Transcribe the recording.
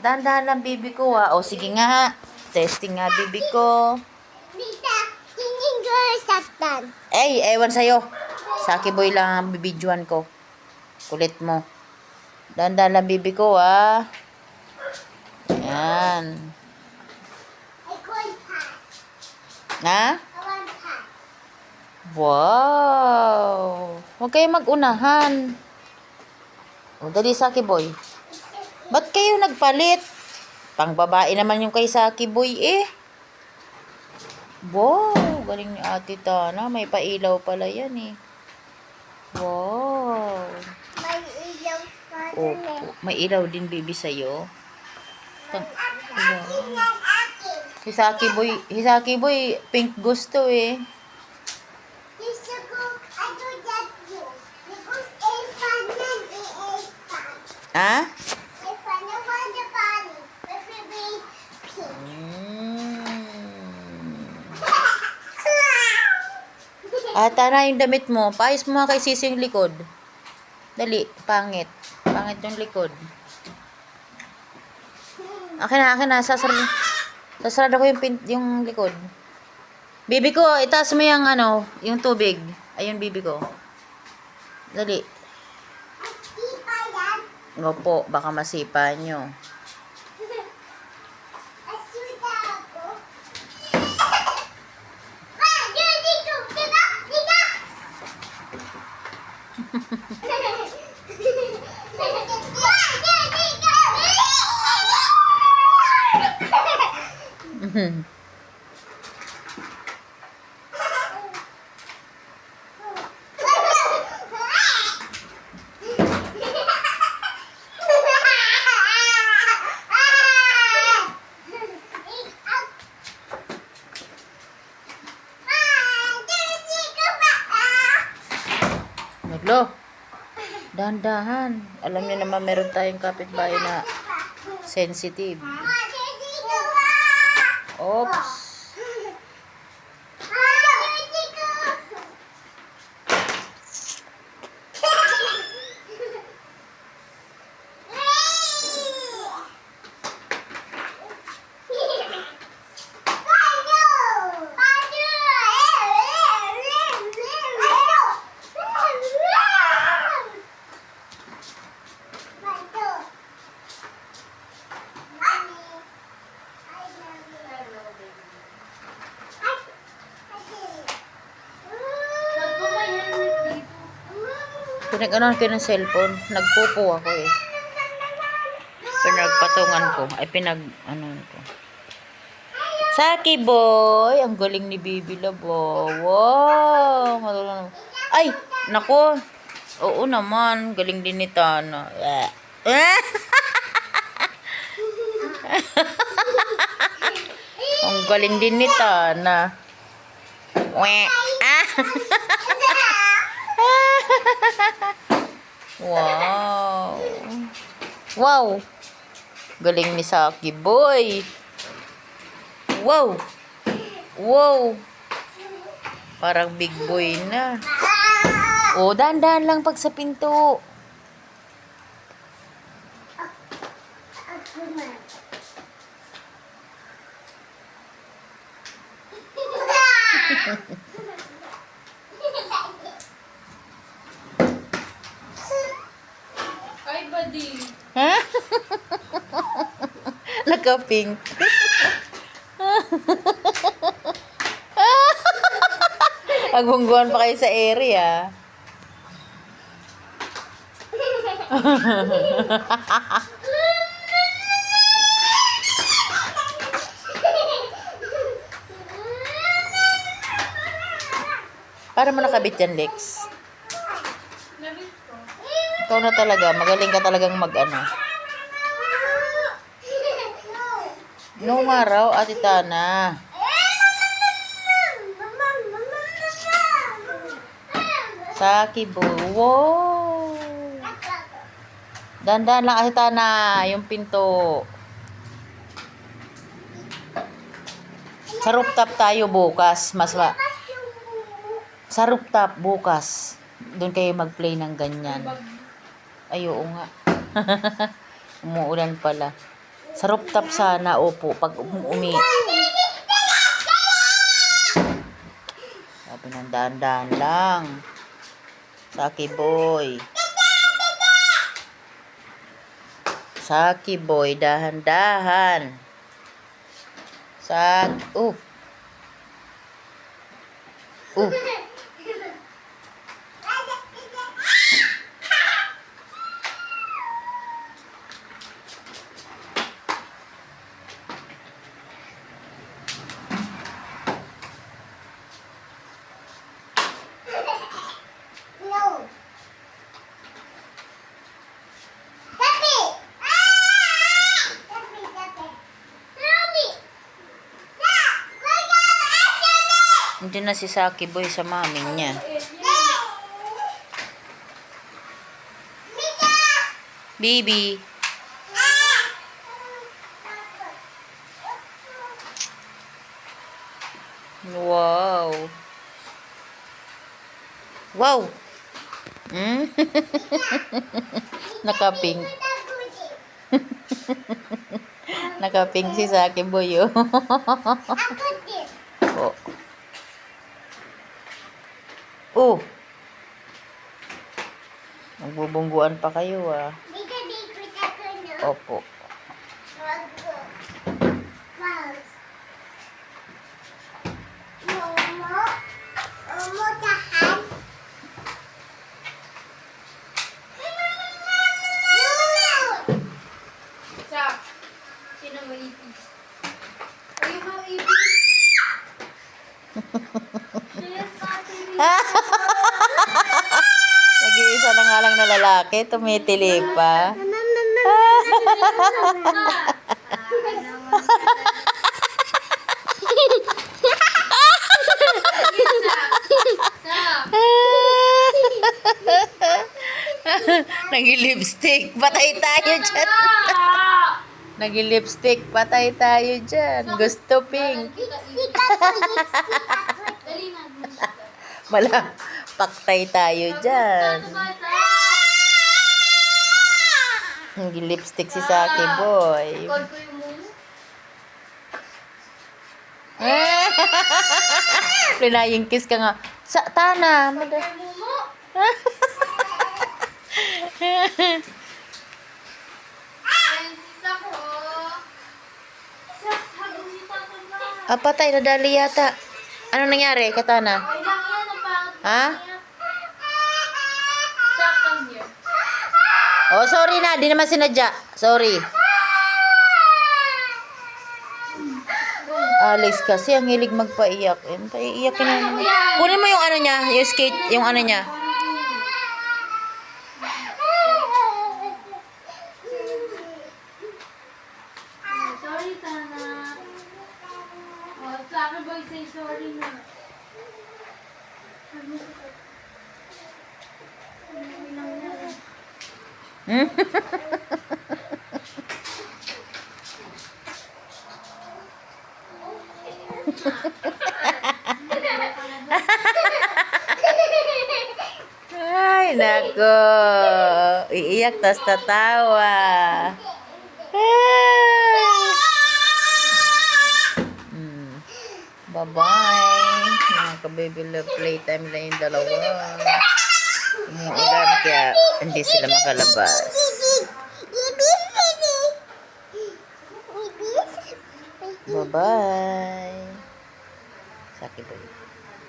Dahan-dahan lang, bibi ko, ah. O, sige nga. Testing nga, bibi ko. Tita, hindi ko saktan. Ewan sa'yo. Saki boy lang ang bibidyoan ko. Kulit mo. Dahan-dahan lang, bibi ko, ah. Ayan. I could pass. Ha? I want pass. Wow. Huwag kayo mag-unahan. O, dali, Saki boy. Ba't kayo nagpalit? Pang babae naman yung kay Saki boy, eh. Wow, galing ni Ate Tana. May pailaw pala yan, eh. Wow. May ilaw pa Oh, dun eh. may ilaw din, baby, sa'yo. Akin yan, akin. Si Saki boy, pink gusto, eh. Gusto ko, I do that too. Because it's fun and it is fun. Ha? It's fun and fun the party. If we be pink. Tana, yung damit mo. Paayos mo nga kay Sisi yung likod. Dali, pangit. Pangit yung likod. Akin na. Sasarado ko yung likod. Bibi ko, itaas mo yung yung tubig. Ayun, bibi ko. Dali. Asipa yan. Opo, baka masipa nyo. Asuda ako. Ah, dito. Dito. Maglo. Dahan-dahan. Alam niyo naman meron tayong kapitbahay na sensitive. Oops. Pinag-anuhan ko ng cellphone. Nagpupo ako, eh. Pinagpatungan ko. Ay, pinag-anuhan ko. Saki boy! Ang galing ni Bibi Labo. Wow! Matulungan. Ay! Nako! Oo naman. Galing din ni Tana. Ang galing din ni Tana. Wow. Wow. Galing ni Saki boy. Wow. Wow. Parang big boy na. Oh, dahan-dahan lang pag sa pinto. Ay, buddy. Ha? Naka-pink. Pagbungguan pa kayo sa area. Para mo nakabit yan, Lex. Nabit ko. Ikaw na talaga. Magaling ka talagang mag-ano. Noong araw, Ate Tana. Saki boy. Wow. Dandan lang, Ate Tana. Yung pinto. Sa rooftop tayo bukas. Sa rooftop bukas. Doon kayo mag-play ng ganyan. Ay, oo nga. Umuulan pala. Sa rooftop sana, opo. Pag sabi ng dahan-dahan lang. Saki boy. Saki boy, dahan-dahan. Oh. Oh. No. Tabi. Tabi, tabi. Tabi. Hindi na si Saki boy sa mami niya. Baby. Wow. Wow. Hmm? Nakapink. Nakapink si Saki boy, oh. Ako din. Oh. Oh. Magbubungguan pa kayo, ah. Dito, dito, ako, no? Opo. Wag ko. Mouse. Momo. Momo, tahan. Momo. Sak. Sino mo ipis? Ay, mo ipis. Yes, ate. Nag-iisa na nga lang na lalaki, tumitili pa. Sak. Nag-lipstick, patay tayo dyan. Sak. Nag-lipstick, patay tayo dyan. Gusto pink. Dali na. Malang, paktay tayo dyan. Nag-lipstick si Saki boy. Call ko yung mumu. Flying kiss ka nga. Tana. Call ko yung mumu. Ayan si Sak, oh. Sak, habang si Tata ba? Patay, nadali yata. Ano nangyari, Katana? Okay lang yan, ang pangit mo Ha? yan. Sak, come here. Oh, sorry na. Di naman sinadya. Sorry. Alex kasi ang hilig magpaiyak. Paiiyakin na naman. Kunin mo yung ano niya, yung skate, yung ano niya. Sorry, Tana. Oh, sa akin boy, say sorry na. Ay, nako. Iiyak, tas tatawa. Bye-bye. Mga ka-baby love, playtime lang yung dalawa. Umuulan kaya hindi sila makalabas. Bye-bye. Saki boy.